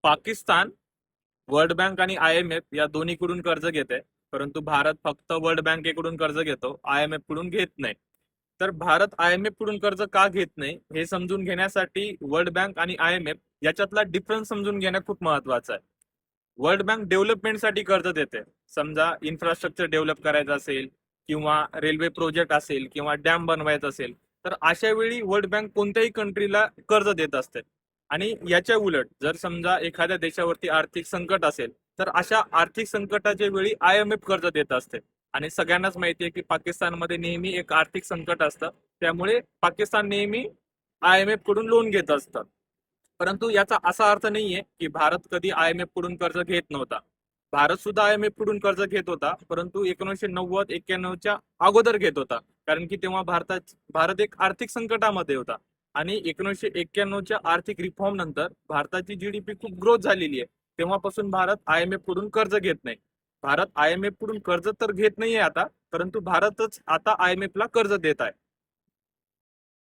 Pakistan world bank आणि IMF या दोन्हीकडून कर्ज घेते, परंतु भारत फक्त वर्ल्ड बँकेकडून कर्ज घेतो, IMF कडून घेत नाही. तर भारत IMF कडून कर्ज का घेत नाही हे समजून घेण्यासाठी वर्ल्ड बँक आणि IMF याच्यातला डिफरन्स समजून घेणं खूप महत्वाचं आहे. वर्ल्ड बँक डेव्हलपमेंटसाठी कर्ज देते. समजा इन्फ्रास्ट्रक्चर डेव्हलप करायचं असेल किंवा रेल्वे प्रोजेक्ट असेल किंवा डॅम बनवायचा असेल, तर अशा वेळी वर्ल्ड बँक कोणत्याही कंट्रीला कर्ज देत असते. आणि याच्या उलट जर समजा एखाद्या देशावरती आर्थिक संकट असेल, तर अशा आर्थिक संकटाच्या वेळी IMF कर्ज देत असते. आणि सगळ्यांनाच माहिती आहे की पाकिस्तानमध्ये नेहमी एक आर्थिक संकट असतं, त्यामुळे पाकिस्तान नेहमी IMF कडून लोन घेत असतं. परंतु याचा असा अर्थ नाहीये की भारत कधी IMF कडून कर्ज घेत नव्हता. भारत सुद्धा IMF कडून कर्ज घेत होता, परंतु 1990-91च्या अगोदर घेत होता. कारण की तेव्हा भारत एक आर्थिक संकटामध्ये होता. आणि 1991च्या आर्थिक रिफॉर्म नंतर भारताची GDP खूप ग्रोथ झालेली आहे. तेव्हापासून भारत IMF कडून कर्ज घेत नाही. भारत IMF कडून कर्ज तर घेत नाहीये आता, परंतु भारतच आता IMF ला कर्ज देत आहे.